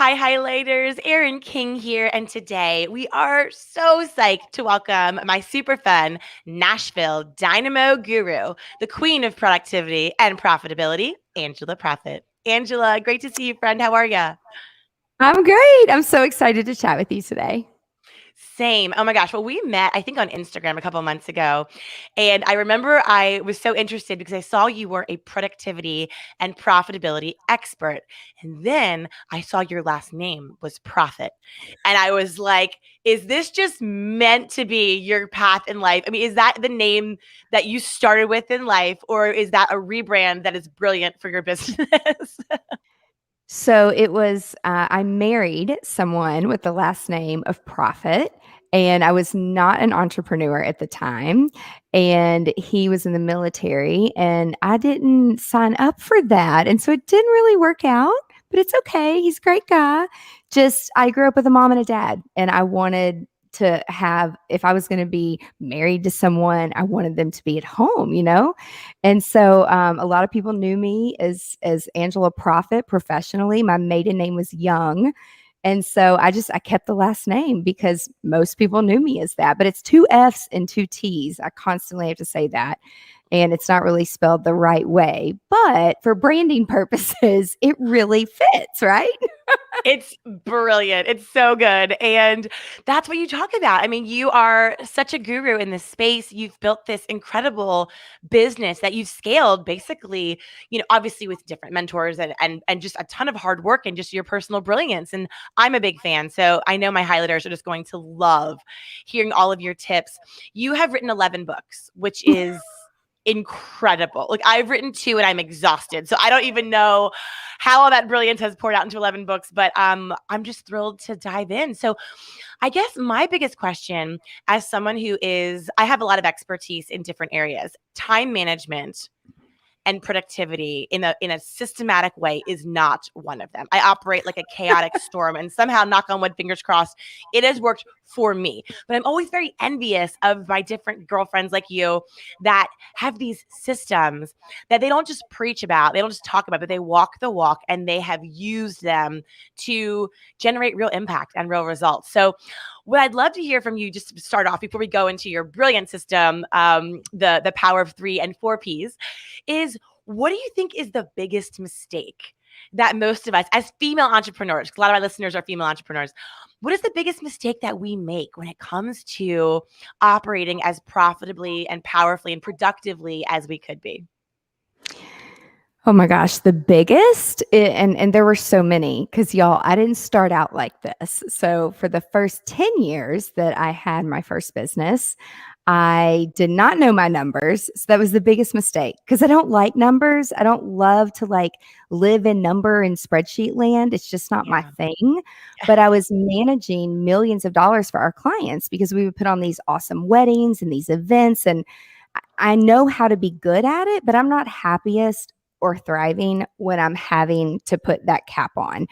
Hi, highlighters. Erin King here, and today we are so psyched to welcome my super fun Nashville Dynamo guru, the queen of productivity and profitability, Angela Proffitt. Angela, great to see you, friend. How are you? I'm great. I'm so excited to chat with you today. Same. Oh my gosh. Well, we met, I think, on Instagram a couple of months ago. And I remember I was so interested because I saw you were a productivity and profitability expert. And then I saw your last name was Profit. And I was like, is this just meant to be your path in life? I mean, is that the name that you started with in life, or is that a rebrand that is brilliant for your business? So it was, I married someone with the last name of Profit, and I was not an entrepreneur at the time. And he was in the military, and I didn't sign up for that. And so it didn't really work out, but it's okay. He's a great guy. Just, I grew up with a mom and a dad, and I wanted to have, if I was going to be married to someone, I wanted them to be at home. And so a lot of people knew me as Angela Proffitt professionally. My maiden name was Young. And so I kept the last name because most people knew me as that. But it's two F's and two T's. I constantly have to say that. And it's not really spelled the right way. But for branding purposes, it really fits, right? It's brilliant. It's so good. And that's what you talk about. I mean, you are such a guru in this space. You've built this incredible business that you've scaled basically, obviously with different mentors and just a ton of hard work and just your personal brilliance. And I'm a big fan. So I know my highlighters are just going to love hearing all of your tips. You have written 11 books, which is incredible. Like I've written two and I'm exhausted. So I don't even know how all that brilliance has poured out into 11 books, but I'm just thrilled to dive in. So I guess my biggest question as someone I have a lot of expertise in different areas, time management and productivity in a systematic way is not one of them. I operate like a chaotic storm, and somehow, knock on wood, fingers crossed, it has worked for me. But I'm always very envious of my different girlfriends like you that have these systems that they don't just preach about, they don't just talk about, but they walk the walk, and they have used them to generate real impact and real results. So what I'd love to hear from you, just to start off before we go into your brilliant system, the power of 3 and 4 Ps, is what do you think is the biggest mistake that most of us as female entrepreneurs, because a lot of our listeners are female entrepreneurs, what is the biggest mistake that we make when it comes to operating as profitably and powerfully and productively as we could be? Oh my gosh, the biggest, and there were so many because y'all, I didn't start out like this. So for the first 10 years that I had my first business, I did not know my numbers. So that was the biggest mistake because I don't like numbers. I don't love to like live in number and spreadsheet land. It's just not my Yeah. thing. But I was managing millions of dollars for our clients because we would put on these awesome weddings and these events. And I know how to be good at it, but I'm not happiest or thriving when I'm having to put that cap on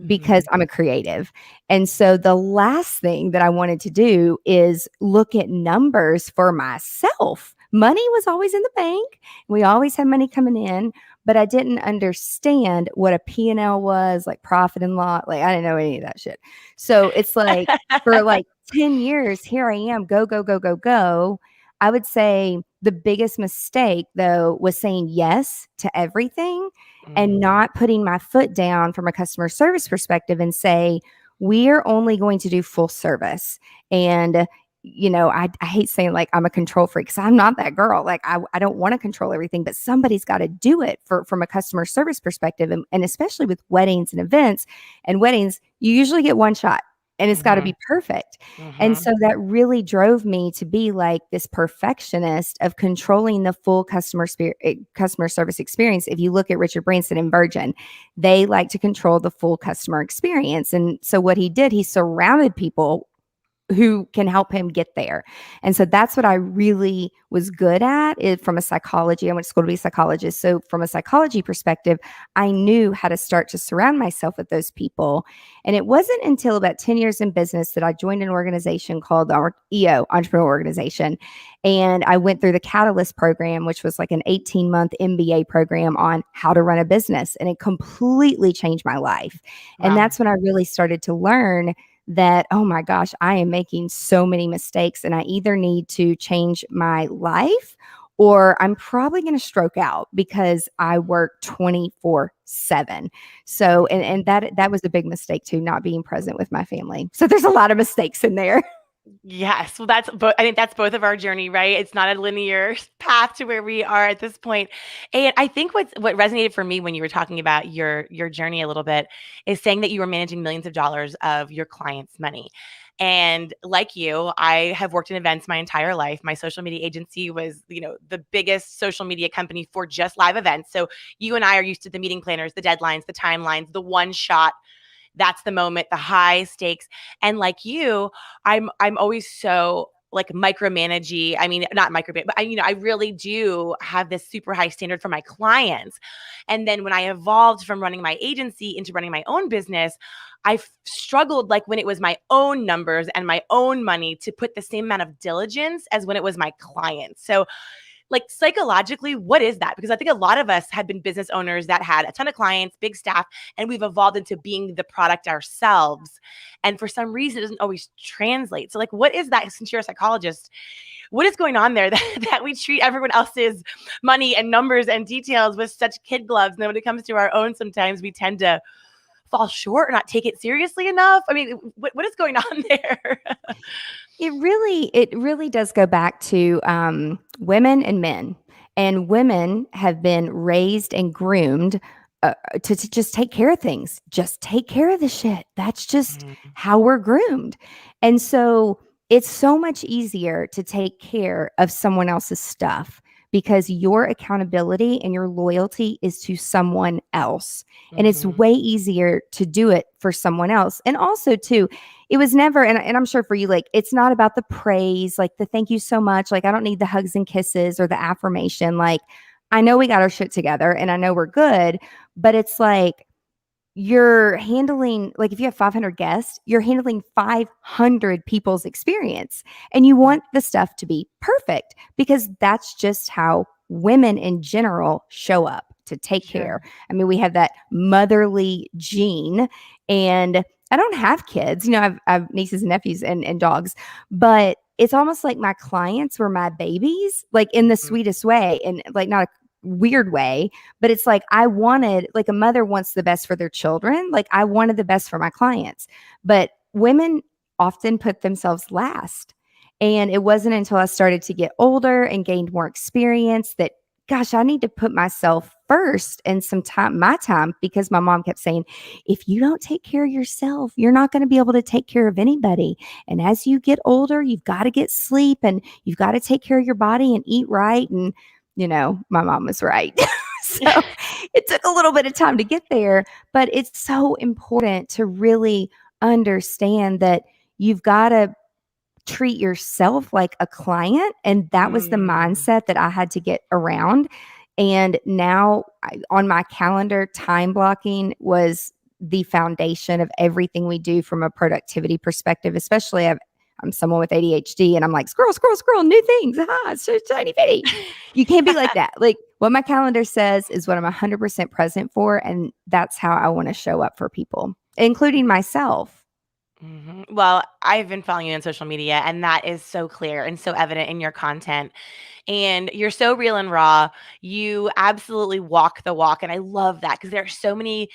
because Mhm. I'm a creative. And so the last thing that I wanted to do is look at numbers for myself. Money was always in the bank. We always had money coming in, but I didn't understand what a P&L was, like profit and loss. Like I didn't know any of that shit. So it's like for like 10 years, here I am, go, go, go, go, go. I would say the biggest mistake, though, was saying yes to everything and Mm. not putting my foot down from a customer service perspective and say, we're only going to do full service. And, I hate saying like I'm a control freak because I'm not that girl. Like I don't want to control everything, but somebody's got to do it from a customer service perspective. And especially with weddings and events and weddings, you usually get one shot and it's got to Mhm. be perfect. And Mhm. so that really drove me to be like this perfectionist of controlling the full customer service experience. If you look at Richard Branson and Virgin, they like to control the full customer experience. And so what he did, he surrounded people who can help him get there. And so that's what I really was good at from a psychology. I went to school to be a psychologist. So from a psychology perspective, I knew how to start to surround myself with those people. And it wasn't until about 10 years in business that I joined an organization called the EO, Entrepreneur Organization. And I went through the Catalyst program, which was like an 18-month MBA program on how to run a business. And it completely changed my life. And Wow. that's when I really started to learn that, oh my gosh, I am making so many mistakes and I either need to change my life or I'm probably going to stroke out because I work 24/7. So, and that was a big mistake too, not being present with my family. So there's a lot of mistakes in there. Yes. Well, I think that's both of our journey, right? It's not a linear path to where we are at this point. And I think what resonated for me when you were talking about your journey a little bit is saying that you were managing millions of dollars of your clients' money. And like you, I have worked in events my entire life. My social media agency was, the biggest social media company for just live events. So you and I are used to the meeting planners, the deadlines, the timelines, the one shot, that's the moment, the high stakes. And like you, I'm always so like micromanagey. I mean, not micromanage, but I really do have this super high standard for my clients. And then when I evolved from running my agency into running my own business, I struggled like when it was my own numbers and my own money to put the same amount of diligence as when it was my clients. So like psychologically, what is that? Because I think a lot of us had been business owners that had a ton of clients, big staff, and we've evolved into being the product ourselves. And for some reason, it doesn't always translate. So, like, what is that? Since you're a psychologist, what is going on there that we treat everyone else's money and numbers and details with such kid gloves? And then when it comes to our own, sometimes we tend to fall short or not take it seriously enough. I mean, what is going on there? It really does go back to women and men. And women have been raised and groomed to just take care of things. Just take care of the shit. That's just Mm, how we're groomed. And so it's so much easier to take care of someone else's stuff because your accountability and your loyalty is to someone else. And it's mhm. way easier to do it for someone else. And also, too, it was never, and I'm sure for you, like, it's not about the praise, like the thank you so much. Like, I don't need the hugs and kisses or the affirmation. Like, I know we got our shit together and I know we're good, but it's like, you're handling, like, if you have 500 guests, you're handling 500 people's experience and you Mm, want the stuff to be perfect because that's just how women in general show up to take care. sure. I mean, we have that motherly gene. And I don't have kids, I have nieces and nephews and dogs, but it's almost like my clients were my babies, like in the Mhm. sweetest way, and like not a weird way, but it's like I wanted, like a mother wants the best for their children. Like I wanted the best for my clients. But women often put themselves last. And it wasn't until I started to get older and gained more experience that, gosh, I need to put myself first and some time, my time, because my mom kept saying, if you don't take care of yourself, you're not going to be able to take care of anybody. And as you get older, you've got to get sleep and you've got to take care of your body and eat right. And my mom was right. So it took a little bit of time to get there, but it's so important to really understand that you've got to treat yourself like a client. And that was the Mm. mindset that I had to get around. And now on my calendar, time blocking was the foundation of everything we do from a productivity perspective, especially I'm someone with ADHD and I'm like, scroll, scroll, scroll, new things. Ah, it's so tiny bitty. You can't be like that. Like what my calendar says is what I'm 100% present for. And that's how I want to show up for people, including myself. Mhm. Well, I've been following you on social media, and that is so clear and so evident in your content. And you're so real and raw. You absolutely walk the walk. And I love that because there are so many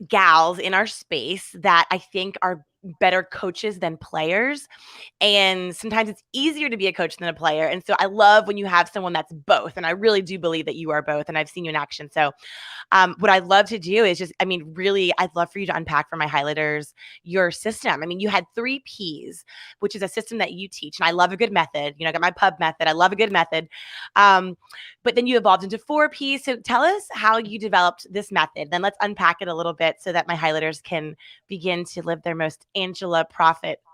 gals in our space that I think are better coaches than players. And sometimes it's easier to be a coach than a player. And so I love when you have someone that's both. And I really do believe that you are both. And I've seen you in action. So what I'd love to do is just, I mean, really, I'd love for you to unpack for my highlighters your system. I mean, you had 3 Ps, which is a system that you teach. And I love a good method. I got my pub method. I love a good method. Um, but then you evolved into 4 Ps. So tell us how you developed this method. Then let's unpack it a little bit so that my highlighters can begin to live their most Angela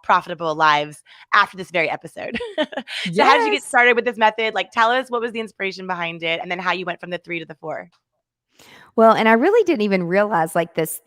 profitable lives after this very episode. So how did you get Yes. started with this method? Like, tell us what was the inspiration behind it, and then how you went from the 3 to the 4. Well, and I really didn't even realize like this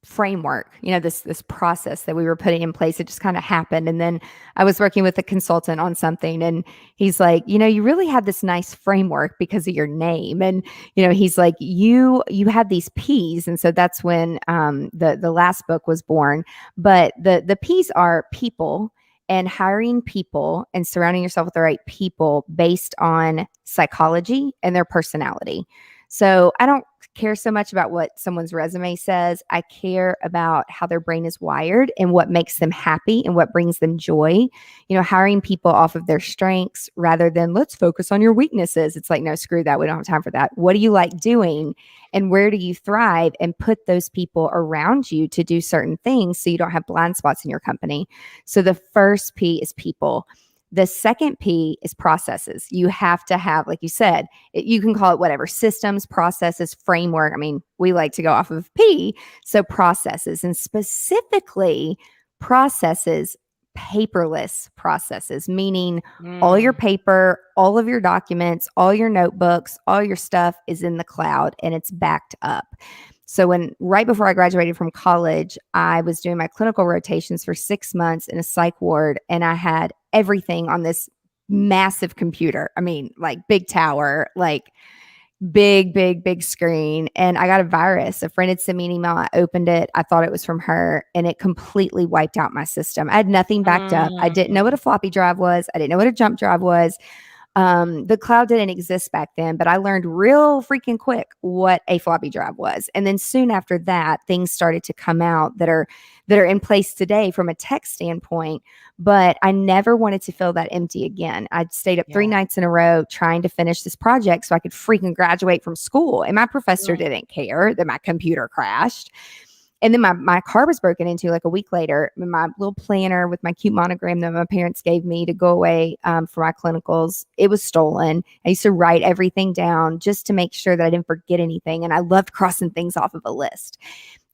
framework, this process that we were putting in place. It just kind of happened. And then I was working with a consultant on something and he's like, you really have this nice framework because of your name. And he's like, you have these P's. And so that's when the last book was born. But the P's are people and hiring people and surrounding yourself with the right people based on psychology and their personality. So I don't care so much about what someone's resume says. I care about how their brain is wired and what makes them happy and what brings them joy. Hiring people off of their strengths rather than let's focus on your weaknesses. It's like, no, screw that. We don't have time for that. What do you like doing and where do you thrive? And put those people around you to do certain things so you don't have blind spots in your company. So the first P is people. The second P is processes. You have to have, like you said, you can call it whatever, systems, processes, framework. I mean, we like to go off of P. So processes, and specifically processes, paperless processes, meaning all your Mm, paper, all of your documents, all your notebooks, all your stuff is in the cloud and it's backed up. So right before I graduated from college, I was doing my clinical rotations for 6 months in a psych ward, and I had everything on this massive computer. I mean, like big tower, like big screen. And I got a virus. A friend had sent me an email. I opened it. I thought it was from her, and it completely wiped out my system. I had nothing backed up. I didn't know what a mm, floppy drive was. I didn't know what a jump drive was. The cloud didn't exist back then, but I learned real freaking quick what a floppy drive was. And then soon after that, things started to come out that are in place today from a tech standpoint. But I never wanted to feel that empty again. I'd stayed up 3 nights in a row trying to finish this project so I could freaking graduate from school. And my professor yeah. didn't care that my computer crashed. And then my car was broken into like a week later. My little planner with my cute monogram that my parents gave me to go away for my clinicals, it was stolen. I used to write everything down just to make sure that I didn't forget anything. And I loved crossing things off of a list.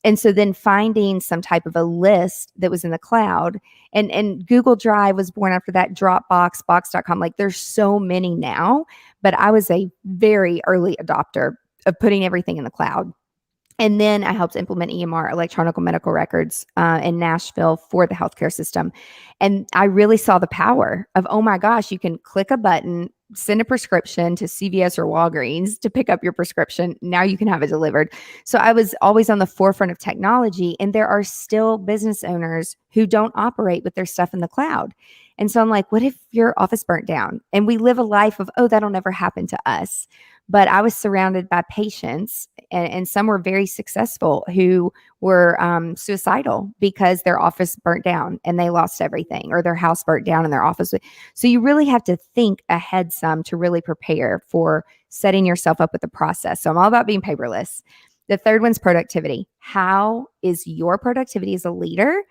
And so then finding some type of a list that was in the cloud, and Google Drive was born after that, Dropbox, Box.com. Like there's so many now, but I was a very early adopter of putting everything in the cloud. And then I helped implement EMR, electronic medical records, in Nashville for the healthcare system. And I really saw the power of, oh my gosh, you can click a button, send a prescription to CVS or Walgreens to pick up your prescription. Now you can have it delivered. So I was always on the forefront of technology. And there are still business owners who don't operate with their stuff in the cloud. And so I'm like, what if your office burnt down? And we live a life of, oh, that'll never happen to us. But I was surrounded by patients, and some were very successful who were suicidal because their office burnt down and they lost everything, or their house burnt down and their office. So you really have to think ahead some to really prepare for setting yourself up with the process. So I'm all about being paperless. The third one's productivity. How is your productivity as a leader?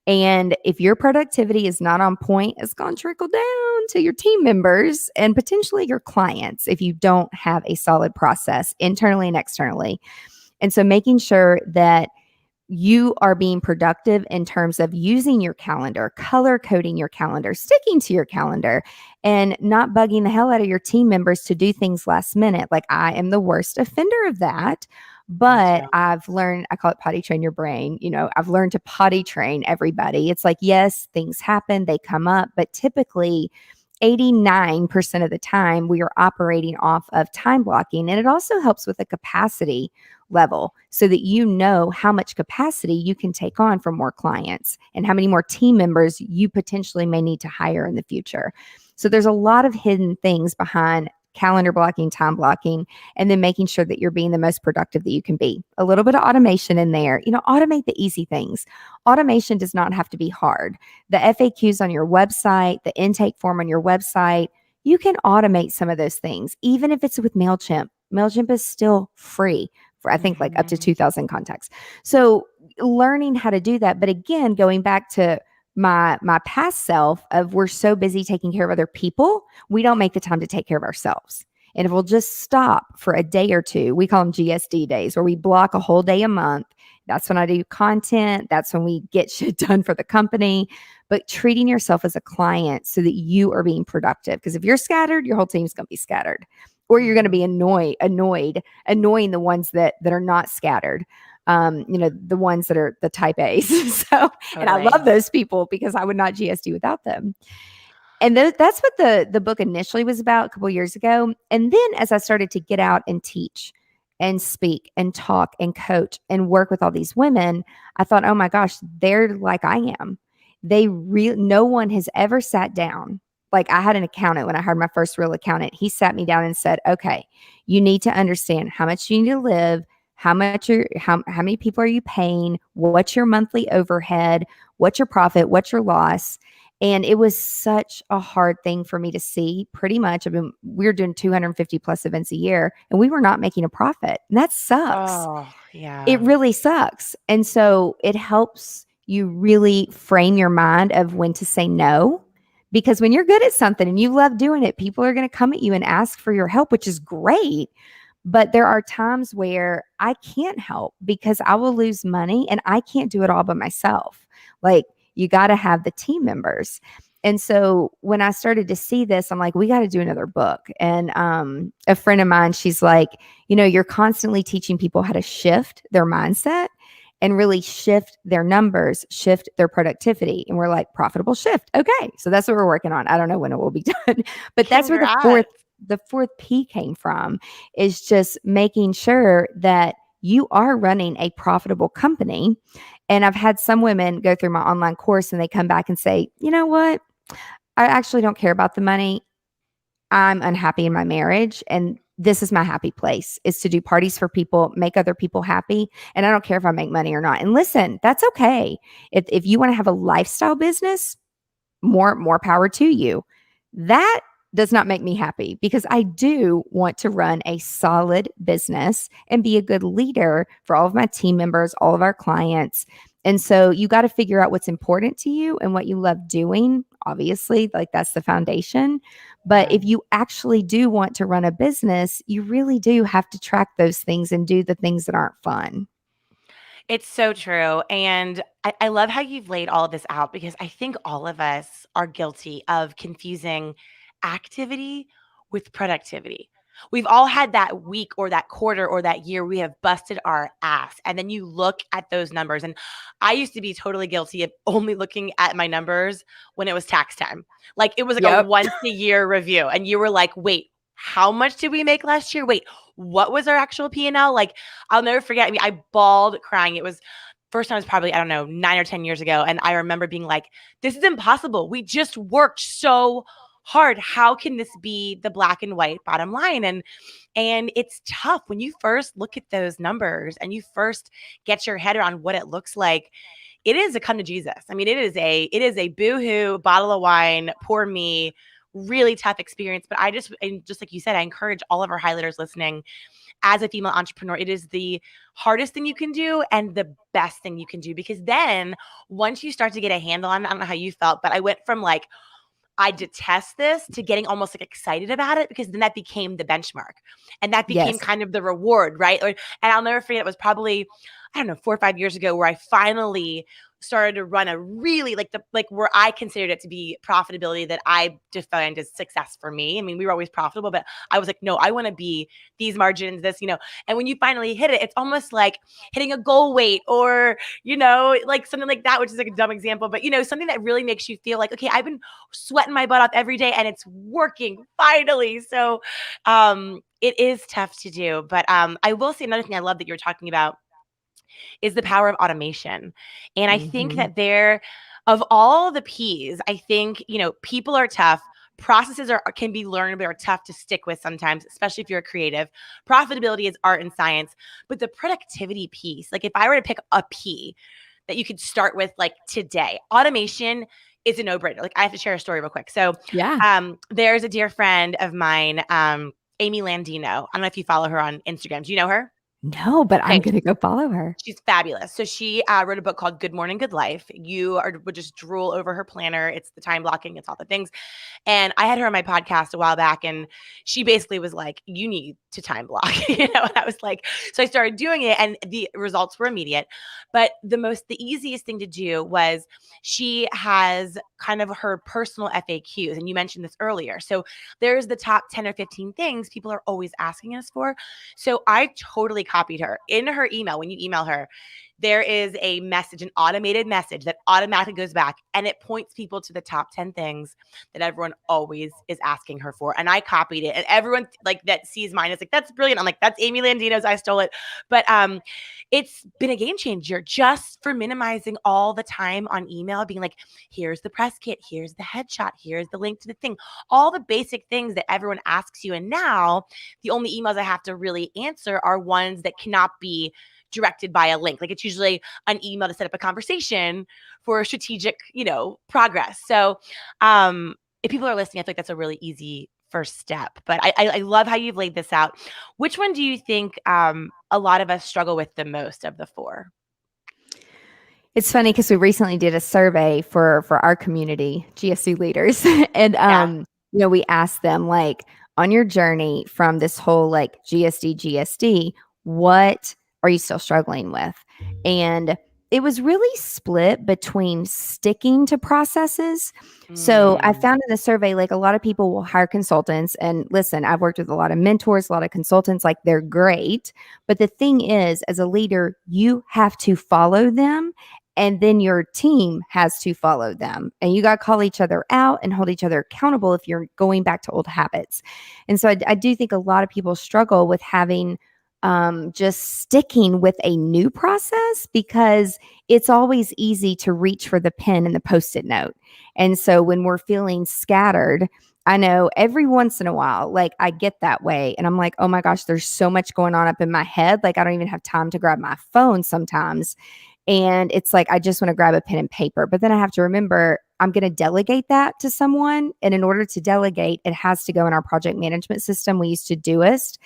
And if your productivity is not on point, it's going to trickle down to your team members and potentially your clients if you don't have a solid process internally and externally. And so making sure that you are being productive in terms of using your calendar, color coding your calendar, sticking to your calendar, and not bugging the hell out of your team members to do things last minute. Like I am the worst offender of that. Me But too. I've learned, I call it potty train your brain. I've learned to potty train everybody. It's like, yes, things happen, they come up, but typically 89% of the time we are operating off of time blocking. And it also helps with the capacity level so that you know how much capacity you can take on for more clients and how many more team members you potentially may need to hire in the future. So there's a lot of hidden things behind calendar blocking, time blocking, and then making sure that you're being the most productive that you can be. A little bit of automation in there. Automate the easy things. Automation does not have to be hard. The FAQs on your website, the intake form on your website, you can automate some of those things, even if it's with MailChimp. MailChimp is still free for, I think, like up to Mhm. 2,000 contacts. So learning how to do that. But again, going back to my past self of, we're so busy taking care of other people, we don't make the time to take care of ourselves. And if we'll just stop for a day or two, we call them GSD days, where we block a whole day a month That's when I do content. That's when we get shit done for the company. But treating yourself as a client so that you are being productive. Because if you're scattered, your whole team's going to be scattered, or you're going to be Mhm. annoying the ones that are not scattered. The ones that are the type A's. So, and I love Totally. those people because I would not GSD without them. And that's what the book initially was about a couple years ago. And then as I started to get out and teach and speak and talk and coach and work with all these women, I thought, oh my gosh, they're like I am. No one has ever sat down. Like I had an accountant when I hired my first real accountant. He sat me down and said, okay, you need to understand how much you need to live, how many people are you paying, what's your monthly overhead, what's your profit, what's your loss. And it was such a hard thing for me to see. Pretty much, we were doing 250 plus events a year, and we were not making a profit. And that sucks. Oh, It yeah. really sucks. And so it helps you really frame your mind of when to say no. Because when you're good at something and you love doing it, people are going to come at you and ask for your help, which is great. But there are times where I can't help because I will lose money and I can't do it all by myself. Like, you got to have the team members. And so when I started to see this, I'm like, we got to do another book. And a friend of mine, she's like, you're constantly teaching people how to shift their mindset and really shift their numbers, shift their productivity. And we're like, profitable shift. Okay. So that's what we're working on. I don't know when it will be done, but that's where the fourth Congrats. the fourth P came from, is just making sure that you are running a profitable company. And I've had some women go through my online course and they come back and say, you know what? I actually don't care about the money. I'm unhappy in my marriage. And this is my happy place, is to do parties for people, make other people happy. And I don't care if I make money or not. And listen, that's okay. If you want to have a lifestyle business, more power to you. That does not make me happy because I do want to run a solid business and be a good leader for all of my team members, all of our clients. And so you got to figure out what's important to you and what you love doing. Obviously, like that's the foundation. But Yeah. if you actually do want to run a business, you really do have to track those things and do the things that aren't fun. It's so true. And I love how you've laid all of this out because I think all of us are guilty of confusing activity with productivity. We've all had that week or that quarter or that year we have busted our ass. And then you look at those numbers. And I used to be totally guilty of only looking at my numbers when it was tax time. Like it was like a Yep. once a year review. And you were like, wait, how much did we make last year? Wait, what was our actual P&L? Like I'll never forget. I mean, I bawled crying. It was first time was probably, I don't know, 9 or 10 years ago. And I remember being like, this is impossible. We just worked so hard. How can this be the black and white bottom line? And it's tough when you first look at those numbers and you first get your head around what it looks like. It is a come to Jesus. I mean, it is a boohoo bottle of wine, poor me, really tough experience. But and just like you said, I encourage all of our highlighters listening, as a female entrepreneur, it is the hardest thing you can do and the best thing you can do, because then once you start to get a handle on it, I don't know how you felt, but I went from like, I detest this to getting almost like excited about it, because then that became the benchmark and that became Yes. kind of the reward, right? And I'll never forget, it was probably, I don't know, 4 or 5 years ago where I finally started to run a really like where I considered it to be profitability that I defined as success for me. I mean, we were always profitable, but I was like, no, I want to be these margins, this. And when you finally hit it, it's almost like hitting a goal weight, or like something like that, which is like a dumb example, but something that really makes you feel like, okay, I've been sweating my butt off every day and it's working finally. So it is tough to do. But I will say another thing I love that you're talking about is the power of automation. And I think Hmm. that of all the P's, I think, people are tough. Processes can be learned, but are tough to stick with sometimes, especially if you're a creative. Profitability is art and science, but the productivity piece, like if I were to pick a P that you could start with, like today, automation is a no-brainer. Like I have to share a story real quick. So Yeah. there's a dear friend of mine, Amy Landino. I don't know if you follow her on Instagram. Do you know her? No, but I'm Okay, gonna go follow her. she's fabulous. So she wrote a book called Good Morning, Good Life. Would just drool over her planner. It's the time blocking, it's all the things. And I had her on my podcast a while back, and she basically was like, "You need to time block," And I was like, so I started doing it, and the results were immediate. But the easiest thing to do was she has kind of her personal FAQs, and you mentioned this earlier. So there's the top 10 or 15 things people are always asking us for. So I totally copied her in her email. When you email her, there is a message, an automated message that automatically goes back, and it points people to the top 10 things that everyone always is asking her for. And I copied it, and everyone like that sees mine is like, "That's brilliant." I'm like, "That's Amy Landino's. I stole it." But it's been a game changer just for minimizing all the time on email, being like, "Here's the press kit, here's the headshot, here's the link to the thing," all the basic things that everyone asks you. And now the only emails I have to really answer are ones that cannot be directed by a link. Like, it's usually an email to set up a conversation for strategic, progress. So if people are listening, I think that's a really easy first step. But I love how you've laid this out. Which one do you think a lot of us struggle with the most of the four? It's funny because we recently did a survey for our community, GSD leaders, and Yeah. we asked them like on your journey from this whole like GSD, what are you still struggling with? And it was really split between sticking to processes. So I Mm, found in the survey, like a lot of people will hire consultants. And listen, I've worked with a lot of mentors, a lot of consultants, like they're great. But the thing is, as a leader, you have to follow them and then your team has to follow them. And you got to call each other out and hold each other accountable if you're going back to old habits. And so I do think a lot of people struggle with having just sticking with a new process because it's always easy to reach for the pen and the post it note. And so when we're feeling scattered, I know every once in a while, like I get that way and I'm like, oh my gosh, there's so much going on up in my head. Like I don't even have time to grab my phone sometimes. And it's like, I just want to grab a pen and paper. But then I have to remember I'm going to delegate that to someone. And in order to delegate, it has to go in our project management system. We use Todoist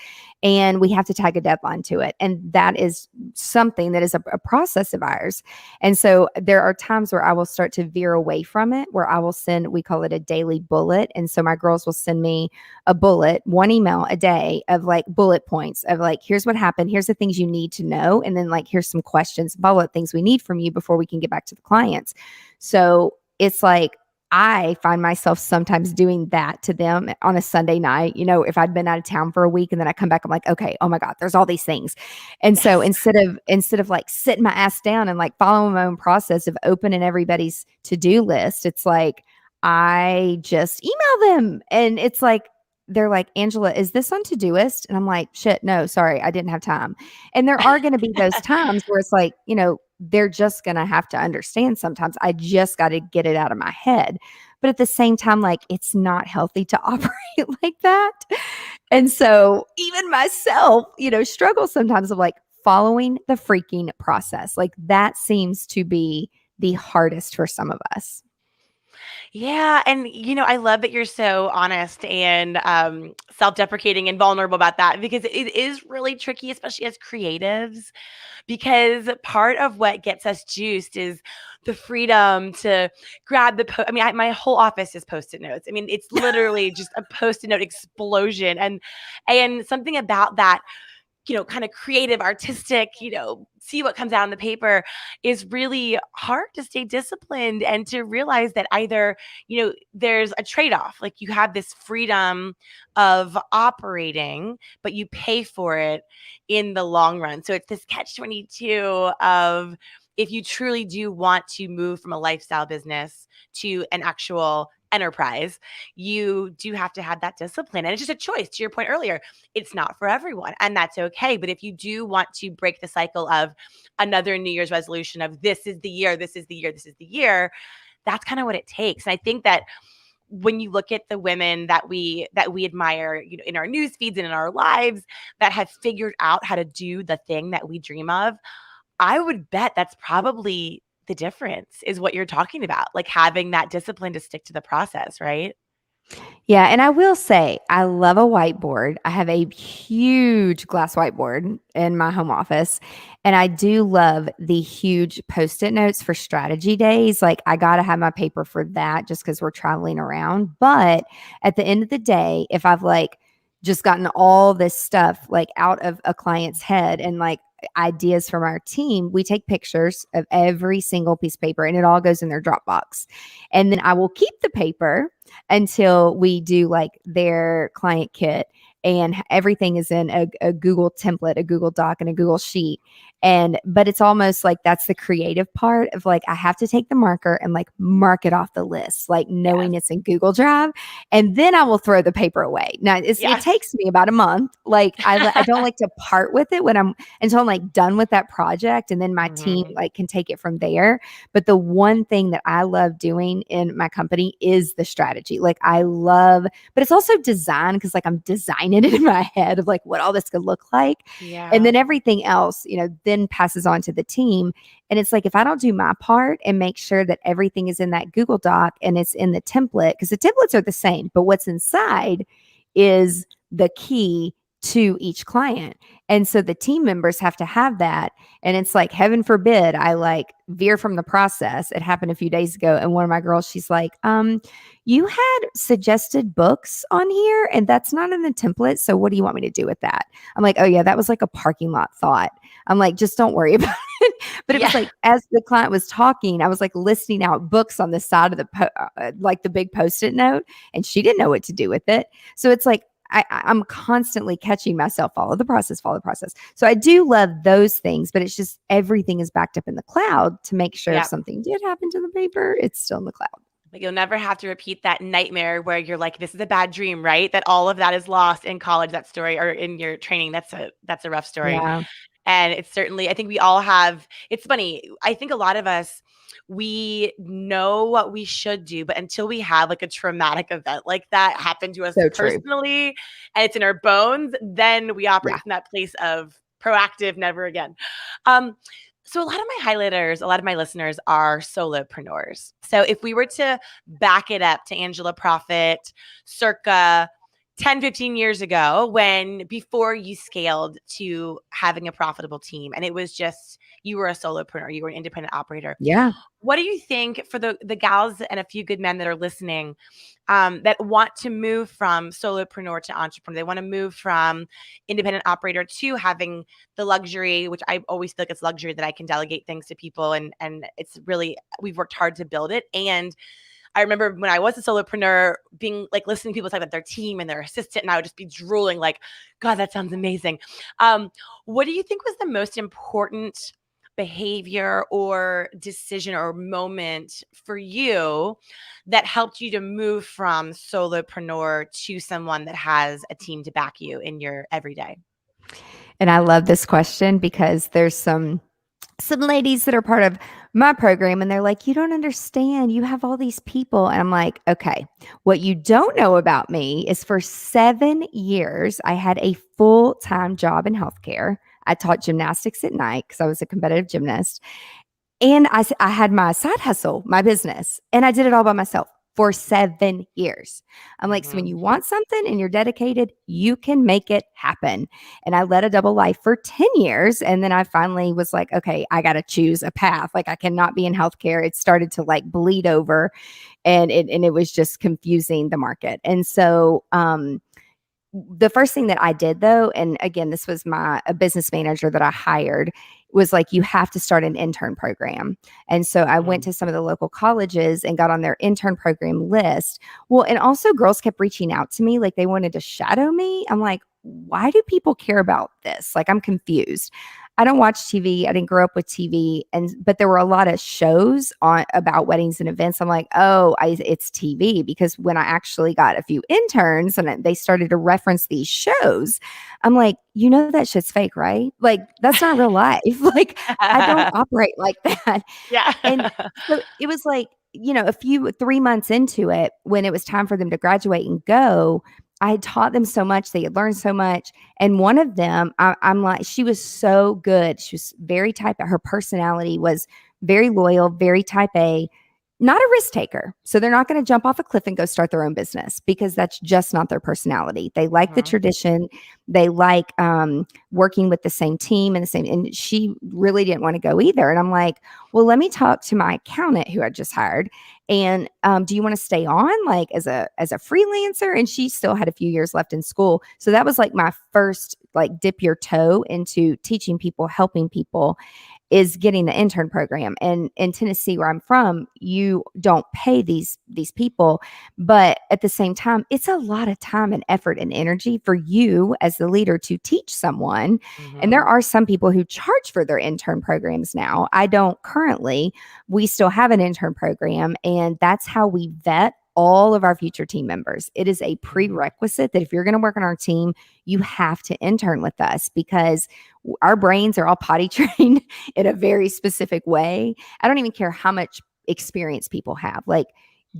and we have to tag a deadline to it. And that is something that is a process of ours. And so there are times where I will start to veer away from it, where I will send, we call it a daily bullet. And so my girls will send me a bullet, one email a day of like bullet points of like, here's what happened. Here's the things you need to know. And then like, here's some questions, follow up things we need from you before we can get back to the clients. So it's like, I find myself sometimes doing that to them on a Sunday night. If I'd been out of town for a week and then I come back, I'm like, okay, oh my God, there's all these things. And so yes. instead of like sitting my ass down and like following my own process of opening everybody's to-do list, it's like I just email them. And it's like they're like, Angela, is this on Todoist? And I'm like, shit, no, sorry, I didn't have time. And there are going to be those times where it's like, they're just going to have to understand sometimes. I just got to get it out of my head. But at the same time, like it's not healthy to operate like that. And so even myself, struggle sometimes of like following the freaking process. Like that seems to be the hardest for some of us. Yeah, and I love that you're so honest and self-deprecating and vulnerable about that, because it is really tricky, especially as creatives, because part of what gets us juiced is the freedom to grab I mean, my whole office is post-it notes. I mean, it's literally just a post-it note explosion, and something about that, kind of creative, artistic, see what comes out on the paper is really hard to stay disciplined and to realize that either, there's a trade off. Like you have this freedom of operating, but you pay for it in the long run. So it's this catch 22 of, if you truly do want to move from a lifestyle business to an actual enterprise, you do have to have that discipline. And it's just a choice. To your point earlier, it's not for everyone, and that's okay. But if you do want to break the cycle of another New Year's resolution of this is the year, this is the year, this is the year, that's kind of what it takes. And I think that when you look at the women that we admire, in our news feeds and in our lives, that have figured out how to do the thing that we dream of, I would bet that's probably the difference, is what you're talking about, like having that discipline to stick to the process, right? Yeah, and I will say, I love a whiteboard. I have a huge glass whiteboard in my home office, and I do love the huge post-it notes for strategy days. Like, I got to have my paper for that just because we're traveling around. But at the end of the day, if I've like just gotten all this stuff like out of a client's head and like ideas from our team, we take pictures of every single piece of paper and it all goes in their Dropbox. And then I will keep the paper until we do like their client kit and everything is in a Google template, a Google Doc, and a Google Sheet. And but it's almost like that's the creative part of like I have to take the marker and like mark it off the list, like Yes. knowing it's in Google Drive, and then I will throw the paper away. Now it Yes. takes me about a month. Like I don't like to part with it when I'm until I'm like done with that project, and then my team Mhm. like can take it from there. But the one thing that I love doing in my company is the strategy. Like I love, but it's also design because like I'm designing it in my head of like what all this could look like. And Yeah. then everything else, then passes on to the team. And it's like if I don't do my part and make sure that everything is in that Google Doc and it's in the template, because the templates are the same, but what's inside is the key to each client. And so the team members have to have that. And it's like, heaven forbid, I like veer from the process. It happened a few days ago. And one of my girls, she's like, you had suggested books on here and that's not in the template. So what do you want me to do with that? I'm like, oh yeah, that was like a parking lot thought. I'm like, just don't worry about it. But it was Yeah. like, as the client was talking, I was like listing out books on the side of like the big post-it note, and she didn't know what to do with it. So it's like, I'm constantly catching myself, follow the process, follow the process. So I do love those things, but it's just everything is backed up in the cloud to make sure if Yeah. something did happen to the paper, it's still in the cloud. But you'll never have to repeat that nightmare where you're like, this is a bad dream, right? That all of that is lost in college, that story, or in your training. That's a rough story. Yeah, And it's certainly, I think we all have, it's funny. I think a lot of us, we know what we should do, but until we have like a traumatic event like that happen to us so true. personally, and it's in our bones, then we operate Yeah, from that place of proactive, never again. Um, so a lot of my highlighters, a lot of my listeners are solopreneurs. So if we were to back it up to Angela Proffitt circa 10, 15 years ago, when before you scaled to having a profitable team and it was just you were a solopreneur, you were an independent operator. yeah. What do you think for the gals and a few good men that are listening, that want to move from solopreneur to entrepreneur? They want to move from independent operator to having the luxury, which I always feel like it's luxury that I can delegate things to people, and it's really we've worked hard to build it. And I remember when I was a solopreneur being like listening to people talk about their team and their assistant, and I would just be drooling like, God, that sounds amazing. What do you think was the most important behavior or decision or moment for you that helped you to move from solopreneur to someone that has a team to back you in your everyday? And I love this question because there's some ladies that are part of my program and they're like, you don't understand. You have all these people. And I'm like, okay, what you don't know about me is for 7 years, I had a full time job in healthcare. I taught gymnastics at night because I was a competitive gymnast. And I had my side hustle, my business, and I did it all by myself for 7 years. I'm like, so when Mhm. you want something and you're dedicated, you can make it happen. And I led a double life for 10 years. And then I finally was like, okay, I got to choose a path. Like, I cannot be in healthcare. It started to like bleed over and it was just confusing the market. And so, the first thing that I did though, and again, this was a business manager that I hired, was like, you have to start an intern program. And so I went Mm. to some of the local colleges and got on their intern program list. Well, and also girls kept reaching out to me like they wanted to shadow me. I'm like, why do people care about this? Like, I'm confused. I don't watch TV. I didn't grow up with TV, but there were a lot of shows on about weddings and events. I'm like, oh, it's TV, because when I actually got a few interns and they started to reference these shows, I'm like, that shit's fake, right? Like, that's not real life. Like, I don't operate like that. Yeah. And so it was like, a few 3 months into it, when it was time for them to graduate and go, I had taught them so much. They had learned so much. And one of them, I'm like, she was so good. She was very type A. Her personality was very loyal, very type A. not a risk taker. So they're not going to jump off a cliff and go start their own business because that's just not their personality. They like the Mhm. tradition. They like working with the same team and the same. And she really didn't want to go either. And I'm like, well, let me talk to my accountant who I just hired. And do you want to stay on like as a freelancer? And she still had a few years left in school. So that was like my first like dip your toe into teaching people, helping people, is getting the intern program. And in Tennessee, where I'm from, you don't pay these people, but at the same time, it's a lot of time and effort and energy for you as the leader to teach someone. And there Mhm. are some people who charge for their intern programs now. I don't currently. We still have an intern program, and that's how we vet all of our future team members. It is a Mhm. prerequisite that if you're going to work on our team, you have to intern with us because our brains are all potty trained in a very specific way. I don't even care how much experience people have. Like,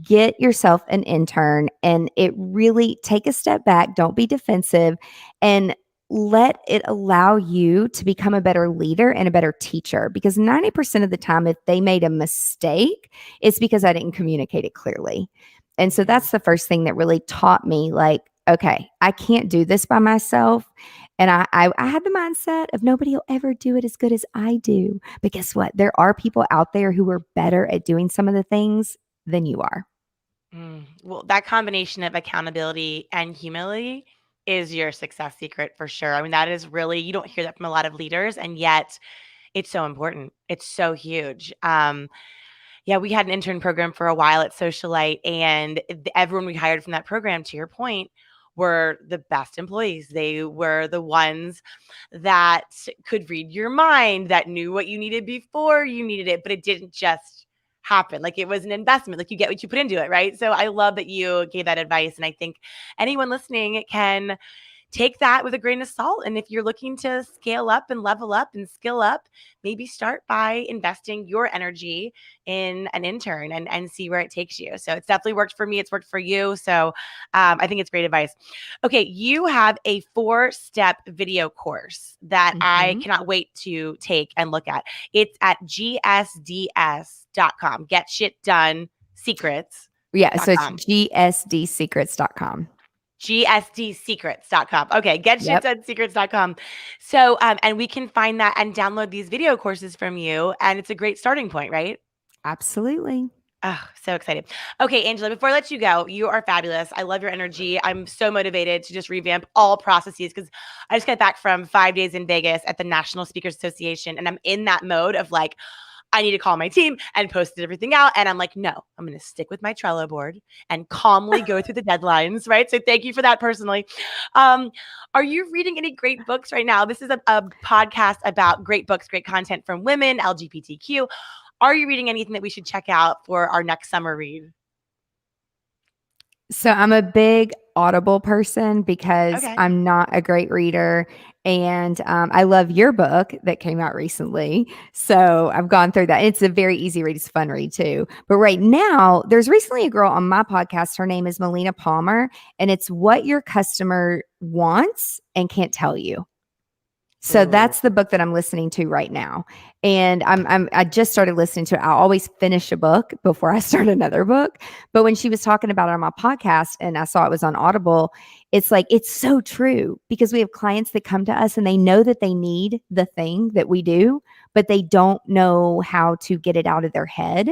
get yourself an intern and it really take a step back. Don't be defensive and let it allow you to become a better leader and a better teacher. Because 90% of the time, if they made a mistake, it's because I didn't communicate it clearly. And so Mhm. that's the first thing that really taught me like, okay, I can't do this by myself. And I had the mindset of nobody will ever do it as good as I do. But guess what? There are people out there who are better at doing some of the things than you are. Well, that combination of accountability and humility is your success secret for sure. I mean, that is really, you don't hear that from a lot of leaders, and yet it's so important. It's so huge. Yeah, we had an intern program for a while at Socialite, and everyone we hired from that program, to your point, were the best employees. They were the ones that could read your mind, that knew what you needed before you needed it, but it didn't just happen. Like, it was an investment. Like, you get what you put into it, right? So I love that you gave that advice, and I think anyone listening can take that with a grain of salt. And if you're looking to scale up and level up and skill up, maybe start by investing your energy in an intern and see where it takes you. So it's definitely worked for me. It's worked for you. So I think it's great advice. Okay. You have a 4-step video course that I Mhm. cannot wait to take and look at. It's at gsds.com. Get shit done Yeah, so it's secrets.com. gsdsecrets.com. gsdsecrets.com. Okay, Yep, getshitdonesecrets.com. So, and we can find that and download these video courses from you, and it's a great starting point, right? absolutely. Oh, so excited. Okay, Angela, before I let you go, you are fabulous. I love your energy. I'm so motivated to just revamp all processes because I just got back from 5 days in Vegas at the National Speakers Association, and I'm in that mode of like, I need to call my team and post everything out. And I'm like, no, I'm going to stick with my Trello board and calmly go through the deadlines. Right. So thank you for that personally. Um, are you reading any great books right now? This is a podcast about great books, great content from women, LGBTQ. Are you reading anything that we should check out for our next summer read? So I'm a big Audible person because Okay. I'm not a great reader. And I love your book that came out recently. So I've gone through that. It's a very easy read. It's a fun read too. But right now, there's recently a girl on my podcast. Her name is Melina Palmer, and it's What Your Customer Wants and Can't Tell You. So Ooh. that's the book that I'm listening to right now. And I just started listening to it. I always finish a book before I start another book. But when she was talking about it on my podcast and I saw it was on Audible, it's like it's so true because we have clients that come to us and they know that they need the thing that we do, but they don't know how to get it out of their head.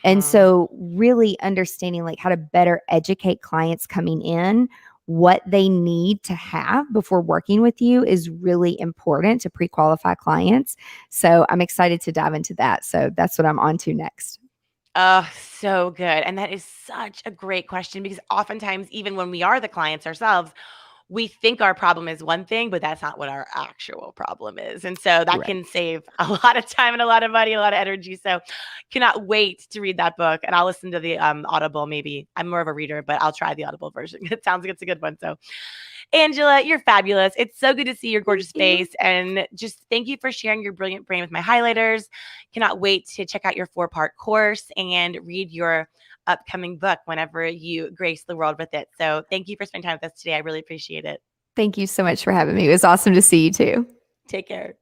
And Mhm. so really understanding like how to better educate clients coming in what they need to have before working with you is really important to pre-qualify clients. So I'm excited to dive into that. So that's what I'm on to next. Oh, so good. And that is such a great question because oftentimes, even when we are the clients ourselves, we think our problem is one thing, but that's not what our actual problem is. And so that Right. can save a lot of time and a lot of money, a lot of energy. So cannot wait to read that book. And I'll listen to the Audible maybe. I'm more of a reader, but I'll try the Audible version. It sounds like it's a good one. So Angela, you're fabulous. It's so good to see your Thank gorgeous you. face. And just thank you for sharing your brilliant brain with my highlighters. Cannot wait to check out your 4-part course and read your upcoming book whenever you grace the world with it. So thank you for spending time with us today. I really appreciate it. Thank you so much for having me. It was awesome to see you too. Take care.